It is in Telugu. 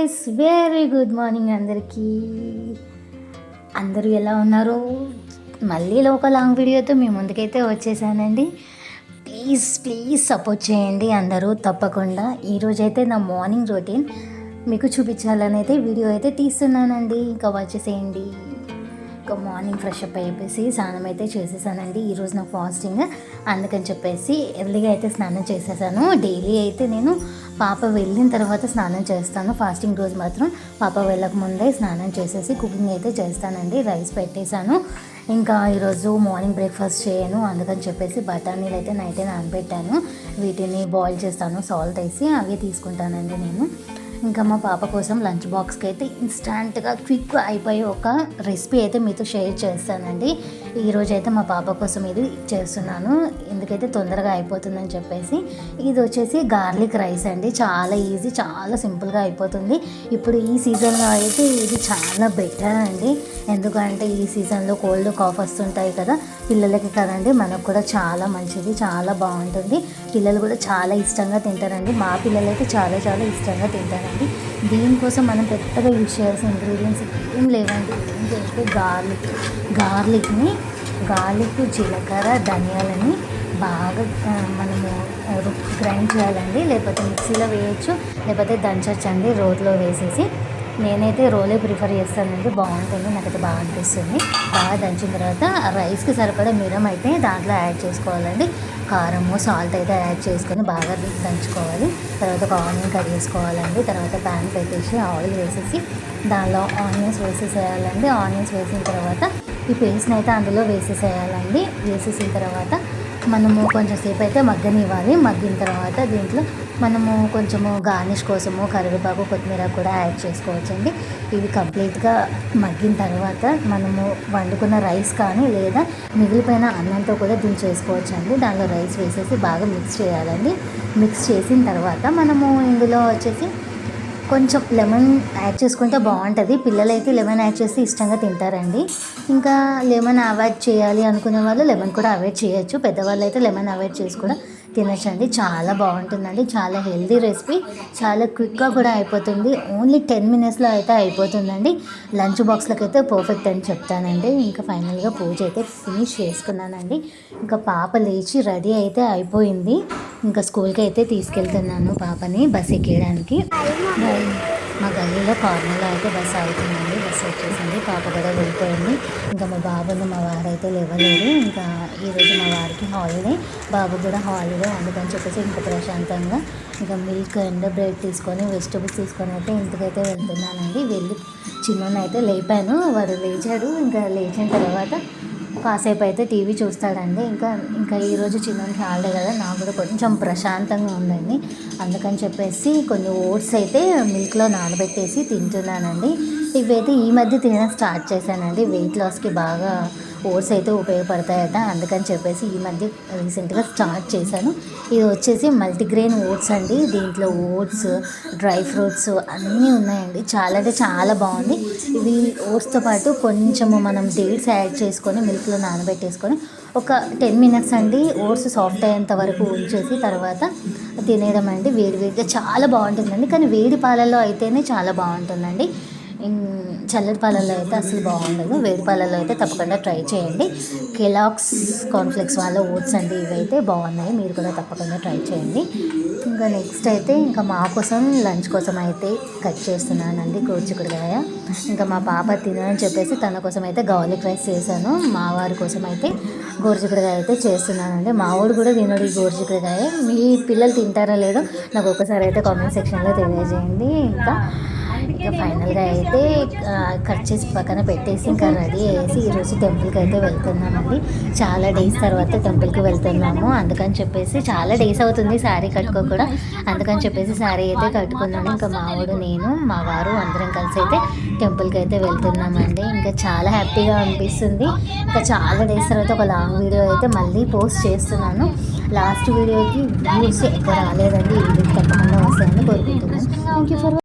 గైస్, వెరీ గుడ్ మార్నింగ్ అందరికీ. అందరూ ఎలా ఉన్నారు? మళ్ళీ ఒక లాంగ్ వీడియోతో మీ ముందుకైతే వచ్చేసానండి. ప్లీజ్ ప్లీజ్ సపోర్ట్ చేయండి అందరూ తప్పకుండా. ఈరోజైతే నా మార్నింగ్ రొటీన్ మీకు చూపించాలని అయితే వీడియో అయితే తీస్తున్నానండి. ఇంకా వచ్చేసేయండి. ఇంకా మార్నింగ్ ఫ్రెష్ అప్ అయిపోయి స్నానం అయితే చేసేసానండి. ఈరోజు నా ఫాస్టింగ్, అందుకని చెప్పేసి ఎర్లీగా అయితే స్నానం చేసేసాను. డైలీ అయితే నేను పాప వెళ్ళిన తర్వాత స్నానం చేస్తాను. ఫాస్టింగ్ రోజు మాత్రం పాప వెళ్ళక ముందే స్నానం చేసేసి కుకింగ్ అయితే చేస్తానండి. రైస్ పెట్టేశాను. ఇంకా ఈరోజు మార్నింగ్ బ్రేక్ఫాస్ట్ చేయను, అందుకని చెప్పేసి బఠానీలు అయితే నైటే నానబెట్టాను. వీటిని బాయిల్ చేస్తాను సాల్ట్ వేసి, అవి తీసుకుంటానండి నేను. ఇంకా మా పాప కోసం లంచ్ బాక్స్కి అయితే ఇన్స్టాంట్గా క్విక్ అయిపోయి ఒక రెసిపీ అయితే మీతో షేర్ చేస్తానండి. ఈరోజు అయితే మా పాప కోసం ఇది చేస్తున్నాను, ఎందుకైతే తొందరగా అయిపోతుందని చెప్పేసి. ఇది వచ్చేసి గార్లిక్ రైస్ అండి. చాలా ఈజీ, చాలా సింపుల్గా అయిపోతుంది. ఇప్పుడు ఈ సీజన్లో అయితే ఇది చాలా బెటర్ అండి. ఎందుకంటే ఈ సీజన్లో కోల్డ్ కాఫ్ వస్తుంటాయి కదా పిల్లలకి కదండి, మనకు కూడా చాలా మంచిది, చాలా బాగుంటుంది. పిల్లలు కూడా చాలా ఇష్టంగా తింటారండి. మా పిల్లలు అయితే చాలా చాలా ఇష్టంగా తింటారండి. దీనికోసం మనం పెద్దగా యూజ్ చేయాల్సిన ఇంగ్రీడియంట్స్ ఏం లేవండి. ఏంటంటే గార్లిక్, జీలకర్ర, ధనియాలని బాగా మనము గ్రైండ్ చేయాలండి. లేకపోతే మిక్సీలో వేయచ్చు, లేకపోతే దంచొచ్చండి రోట్లో వేసేసి. నేనైతే రోలే ప్రిఫర్ చేస్తానండి, బాగుంటుంది, నాకైతే బాగా అనిపిస్తుంది. బాగా దంచిన తర్వాత రైస్కి సరిపడా మిరం అయితే దాంట్లో యాడ్ చేసుకోవాలండి. కారము, సాల్ట్ అయితే యాడ్ చేసుకొని బాగా దంచుకోవాలి. తర్వాత ఒక ఆనియన్ కట్ చేసుకోవాలండి. తర్వాత ప్యాన్ పెట్టేసి ఆయిల్ వేసేసి దానిలో ఆనియన్స్ వేసేసేయాలండి. ఆనియన్స్ వేసిన తర్వాత ఈ పేస్ట్ని అయితే అందులో వేసేసేయాలండి. వేసేసిన తర్వాత మనము కొంచెం సేపు అయితే మగ్గనివ్వాలి. మగ్గిన తర్వాత దీంట్లో మనము కొంచెము గార్నిష్ కోసము కరివేపాకు, కొత్తిమీర కూడా యాడ్ చేసుకోవచ్చండి. ఇవి కంప్లీట్గా మగ్గిన తర్వాత మనము వండుకున్న రైస్ కానీ లేదా మిగిలిపోయిన అన్నంతో కూడా దించేసుకోవచ్చండి. దానిలో రైస్ వేసేసి బాగా మిక్స్ చేయాలండి. మిక్స్ చేసిన తర్వాత మనము ఇందులో వచ్చేసి కొంచెం లెమన్ యాడ్ చేసుకుంటే బాగుంటుంది. పిల్లలైతే లెమన్ యాడ్ చేసి ఇష్టంగా తింటారండి. ఇంకా లెమన్ అవాయిడ్ చేయాలి అనుకునే వాళ్ళు లెమన్ కూడా అవాయిడ్ చేయొచ్చు. పెద్దవాళ్ళు అయితే లెమన్ అవాయిడ్ చేసి కూడా తినచ్చండి. చాలా బాగుంటుందండి, చాలా హెల్దీ రెసిపీ, చాలా క్విక్గా కూడా అయిపోతుంది. ఓన్లీ 10 minutesలో అయితే అయిపోతుందండి. లంచ్ బాక్స్లోకి అయితే పర్ఫెక్ట్ అని చెప్తానండి. ఇంకా ఫైనల్గా పూజ అయితే ఫినిష్ చేసుకున్నానండి. ఇంకా పాప లేచి రెడీ అయితే అయిపోయింది. ఇంకా స్కూల్కి అయితే తీసుకెళ్తున్నాను పాపని బస్ ఎక్కేయడానికి. మా గల్లీలో కార్నర్లో అయితే బస్సు అవుతుందండి. బస్సు వచ్చేసింది, పాప కూడా వెళ్ళిపోయింది. ఇంకా మా బాబుని మా వారైతే లేవలేరు. ఇంకా ఈరోజు మా వారికి హాలిడే, బాబు కూడా హాలిడే, అందుకని చెప్పేసి ఇంకా ప్రశాంతంగా ఇంకా మిల్క్ అండ్ బ్రెడ్ తీసుకొని, వెజిటబుల్స్ తీసుకొని అయితే ఇంటికైతే వెళ్తున్నానండి. వెళ్ళి చిన్నోని అయితే లేపాను, వాడు లేచాడు. ఇంకా లేచిన తర్వాత కాసేపు అయితే టీవీ చూస్తాడండి. ఇంకా ఈరోజు చిన్నకి హాలిడే కదా, నాకు కూడా కొంచెం ప్రశాంతంగా ఉందండి. అందుకని చెప్పేసి కొన్ని ఓట్స్ అయితే మిల్క్లో నానబెట్టేసి తింటున్నానండి. ఇవైతే ఈ మధ్య తినడం స్టార్ట్ చేశానండి. వెయిట్ లాస్కి బాగా ఓట్స్ అయితే ఉపయోగపడతాయట, అందుకని చెప్పేసి ఈ మధ్య రీసెంట్గా స్టార్ట్ చేశాను. ఇది వచ్చేసి మల్టీగ్రెయిన్ ఓట్స్ అండి. దీంట్లో ఓట్స్, డ్రై ఫ్రూట్స్ అన్నీ ఉన్నాయండి. చాలా అంటే చాలా బాగుంది. ఇవి ఓట్స్తో పాటు కొంచెము మనం డేట్స్ యాడ్ చేసుకొని మిల్క్లో నానబెట్టేసుకొని ఒక 10 minutes అండి ఓట్స్ సాఫ్ట్ అయ్యేంత వరకు ఉంచేసి తర్వాత తినేయడం అండి. వేడివేడిగా చాలా బాగుంటుందండి. కానీ వేడి పాలల్లో అయితేనే చాలా బాగుంటుందండి. చల్లటి పాలల్లో అయితే అసలు బాగుండదు. వేడి పాలల్లో అయితే తప్పకుండా ట్రై చేయండి. కెలాగ్స్ కార్న్ఫ్లెక్స్ వాళ్ళ ఓట్స్ అండి, ఇవైతే బాగున్నాయి, మీరు కూడా తప్పకుండా ట్రై చేయండి. ఇంకా నెక్స్ట్ అయితే ఇంకా మా కోసం లంచ్ కోసం అయితే కట్ చేస్తున్నానండి గోరుచిక్కుడుకాయ. ఇంకా మా పాప తినని చెప్పేసి తన కోసం అయితే గార్లిక్ రైస్ చేశాను. మా వారి కోసం అయితే గోరుచిక్కుడుకాయ అయితే చేస్తున్నానండి. మా వాడు కూడా తినడు ఈ గోరుచిక్కుడుకాయ. మీ పిల్లలు తింటారా లేదో నాకు ఒకసారి అయితే కామెంట్ సెక్షన్లో తెలియజేయండి. ఇంకా ఫైనల్గా అయితే కట్ చేసి పక్కన పెట్టేసి ఇంకా రెడీ అయ్యేసి ఈరోజు టెంపుల్కి అయితే వెళ్తున్నామండి. చాలా డేస్ తర్వాత టెంపుల్కి వెళ్తున్నాము. అందుకని చెప్పేసి చాలా డేస్ అవుతుంది శారీ కట్టుకో కూడా, అందుకని చెప్పేసి శారీ అయితే కట్టుకున్నాను. ఇంకా మావాడు, నేను, మా వారు అందరం కలిసి అయితే టెంపుల్కి అయితే వెళ్తున్నామండి. ఇంకా చాలా హ్యాపీగా అనిపిస్తుంది. ఇంకా చాలా డేస్ తర్వాత ఒక లాంగ్ వీడియో అయితే మళ్ళీ పోస్ట్ చేస్తున్నాను. లాస్ట్ వీడియోకి వ్యూస్ ఎక్కువ రాలేదండి. ఈ వీడియోకి తప్పకుండా వస్తాయని కోరుకుంటున్నాను. Thank you for